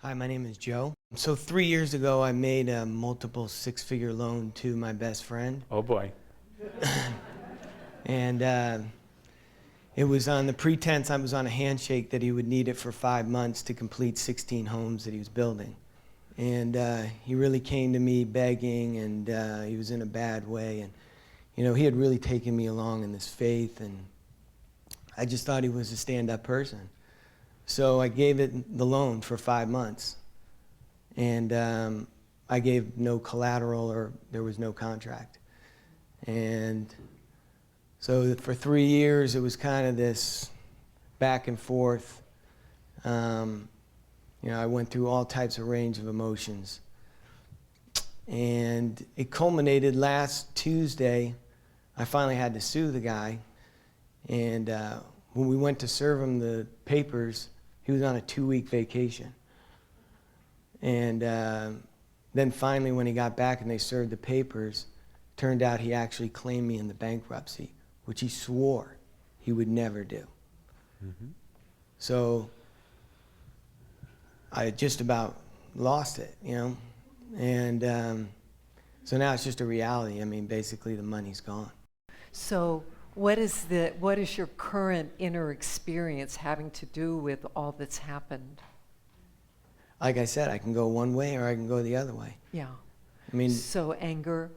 Hi, my name is Joe. So 3 years ago, I made a multiple six-figure loan to my best friend. Oh boy. And it was on the pretense I was on a handshake that he would need it for 5 months to complete 16 homes that he was building. And he really came to me begging, and he was in a bad way. And, you know, he had really taken me along in this faith, and I just thought he was a stand-up person. So I gave it the loan for 5 months. And I gave no collateral, or there was no contract. And so for 3 years, it was kind of this back and forth. You know, I went through all types of range of emotions. And it culminated last Tuesday. I finally had to sue the guy. And when we went to serve him the papers, he was on a 2-week vacation. And then finally, when he got back and they served the papers, turned out he actually claimed me in the bankruptcy, which he swore he would never do. Mm-hmm. So I just about lost it, you know? And so now it's just a reality. I mean, basically the money's gone. So what is your current inner experience having to do with all that's happened? Like I said, I can go one way or I can go the other way. Yeah. I mean, So anger,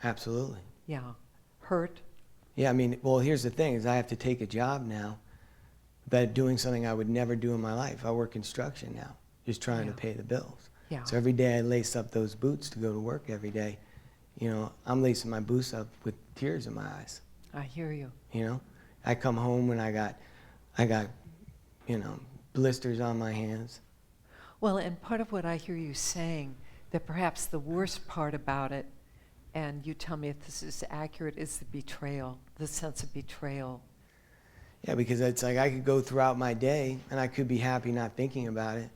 absolutely. yeah. Hurt, Yeah, I mean, well, here's the thing, is I have to take a job now, but doing something I would never do in my life. I work construction now, just trying to pay the bills. yeah. So every day I lace up those boots to go to work every day. You know, I'm lacing my boots up with tears in my eyes. I hear you. You know, I come home and I got, you know, blisters on my hands. Well, and part of what I hear you saying, that perhaps the worst part about it, and you tell me if this is accurate, is the betrayal, the sense of betrayal. Yeah, because it's like I could go throughout my day and I could be happy not thinking about it.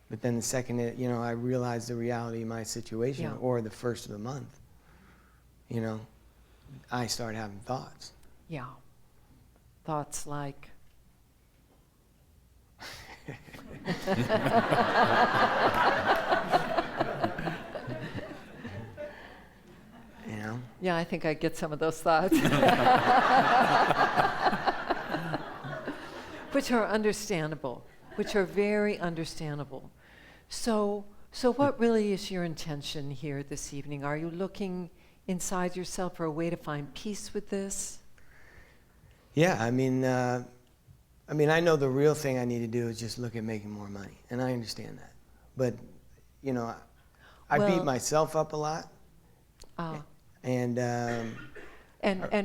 But then the second, you know, I realize the reality of my situation, or the first of the month, you know, I start having thoughts. Yeah. Thoughts like? You know? Yeah, I think I get some of those thoughts. Which are understandable, which are very understandable. So what really is your intention here this evening? Are you looking inside yourself for a way to find peace with this? Yeah, I mean, I know the real thing I need to do is just look at making more money, and I understand that. But, you know, I beat myself up a lot. And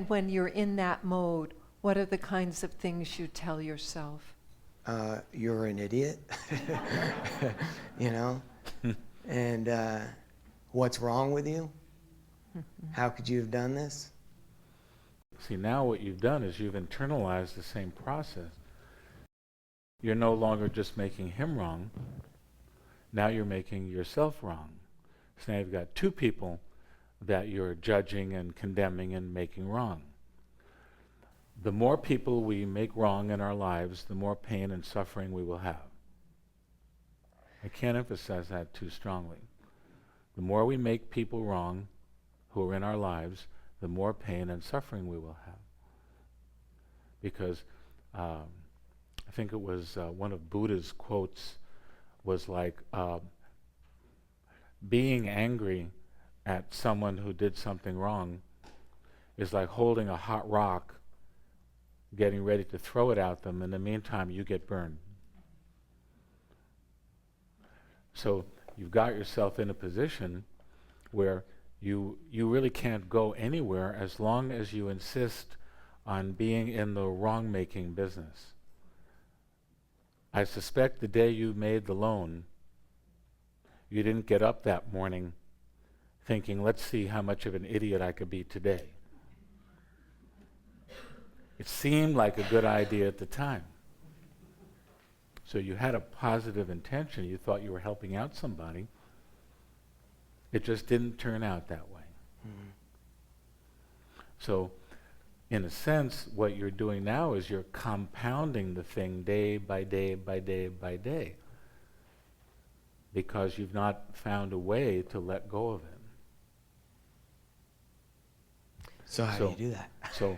when you're in that mode, what are the kinds of things you tell yourself? You're an idiot, you know? And what's wrong with you? How could you have done this? See, now what you've done is you've internalized the same process. You're no longer just making him wrong. Now you're making yourself wrong. So now you've got two people that you're judging and condemning and making wrong. The more people we make wrong in our lives, the more pain and suffering we will have. I can't emphasize that too strongly. The more we make people wrong who are in our lives, the more pain and suffering we will have. Because I think it was one of Buddha's quotes was like, being angry at someone who did something wrong is like holding a hot rock, getting ready to throw it at them. In the meantime, you get burned. So you've got yourself in a position where you really can't go anywhere as long as you insist on being in the wrong-making business. I suspect the day you made the loan, you didn't get up that morning thinking, let's see how much of an idiot I could be today. It seemed like a good idea at the time. So you had a positive intention. You thought you were helping out somebody. It just didn't turn out that way. Mm-hmm. So in a sense, what you're doing now is you're compounding the thing day by day by day by day. because you've not found a way to let go of it. So how do you do that? So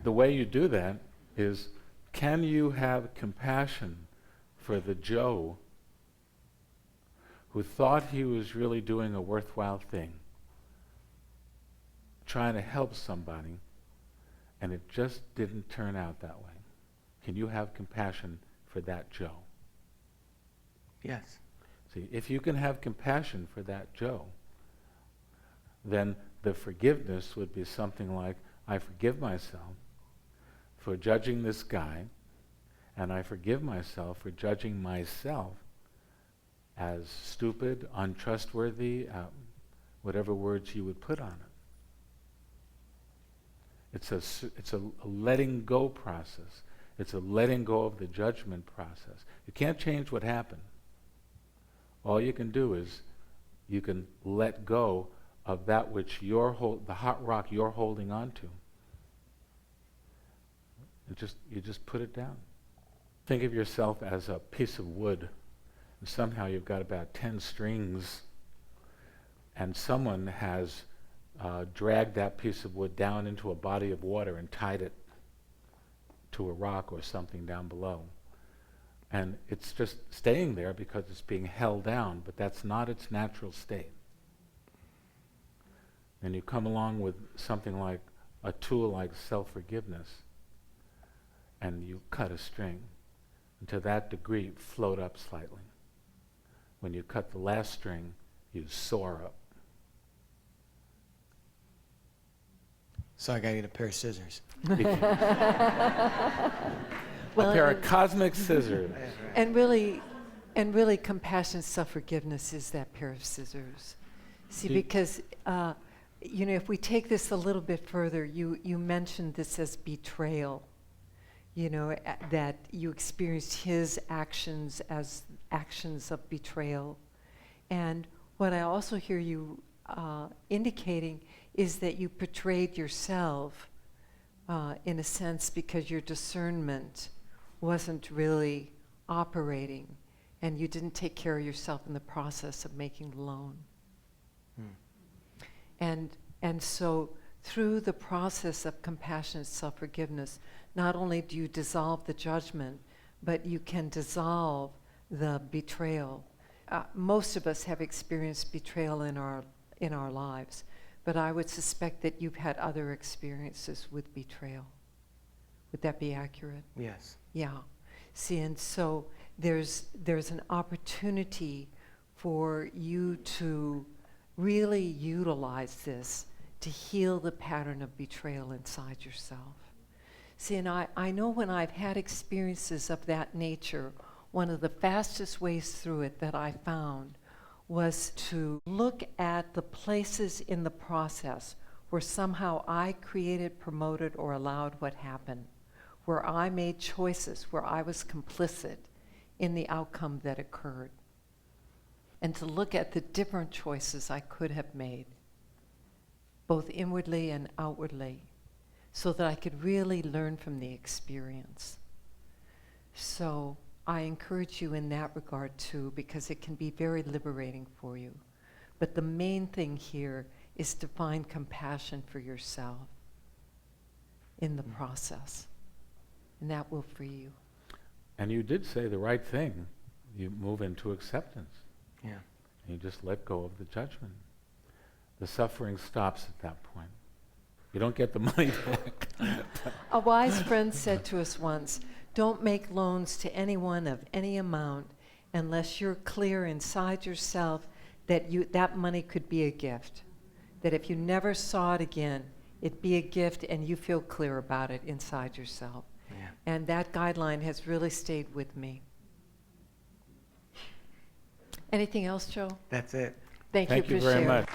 the way you do that is, can you have compassion for the Joe who thought he was really doing a worthwhile thing, trying to help somebody, and it just didn't turn out that way? Can you have compassion for that Joe? Yes. See, if you can have compassion for that Joe, then the forgiveness would be something like, I forgive myself for judging this guy, and I forgive myself for judging myself as stupid, untrustworthy, whatever words you would put on it. It's a letting go process. It's a letting go of the judgment process. You can't change what happened. All you can do is you can let go of that which the hot rock you're holding on to. You just put it down. Think of yourself as a piece of wood, and somehow you've got about 10 strings, and someone has dragged that piece of wood down into a body of water and tied it to a rock or something down below. And it's just staying there because it's being held down, but that's not its natural state. And you come along with something like a tool like self-forgiveness, and you cut a string, and to that degree float up slightly. When you cut the last string, you soar up. So I gotta get a pair of scissors. Well, A pair and- of cosmic scissors. And really, compassion, self-forgiveness is that pair of scissors. See, because, if we take this a little bit further, you mentioned this as betrayal, that you experienced his actions as actions of betrayal. And what I also hear you indicating is that you betrayed yourself, in a sense, because your discernment wasn't really operating, and you didn't take care of yourself in the process of making the loan. And so through the process of compassionate self-forgiveness, not only do you dissolve the judgment, but you can dissolve the betrayal. Most of us have experienced betrayal in our lives, but I would suspect that you've had other experiences with betrayal. Would that be accurate? Yes. Yeah. See, and so there's an opportunity for you to really utilize this to heal the pattern of betrayal inside yourself. See, and I know when I've had experiences of that nature, one of the fastest ways through it that I found was to look at the places in the process where somehow I created, promoted, or allowed what happened, where I made choices, where I was complicit in the outcome that occurred, and to look at the different choices I could have made, both inwardly and outwardly, so that I could really learn from the experience. So I encourage you in that regard too, because it can be very liberating for you. But the main thing here is to find compassion for yourself in the process, and that will free you. And you did say the right thing. You move into acceptance. Yeah. And you just let go of the judgment. The suffering stops at that point. You don't get the money back. A wise friend said to us once, don't make loans to anyone of any amount unless you're clear inside yourself that that money could be a gift. That if you never saw it again, it'd be a gift and you feel clear about it inside yourself. Yeah. And that guideline has really stayed with me. Anything else, Joe? That's it. Thank you Thank for you very sharing. much.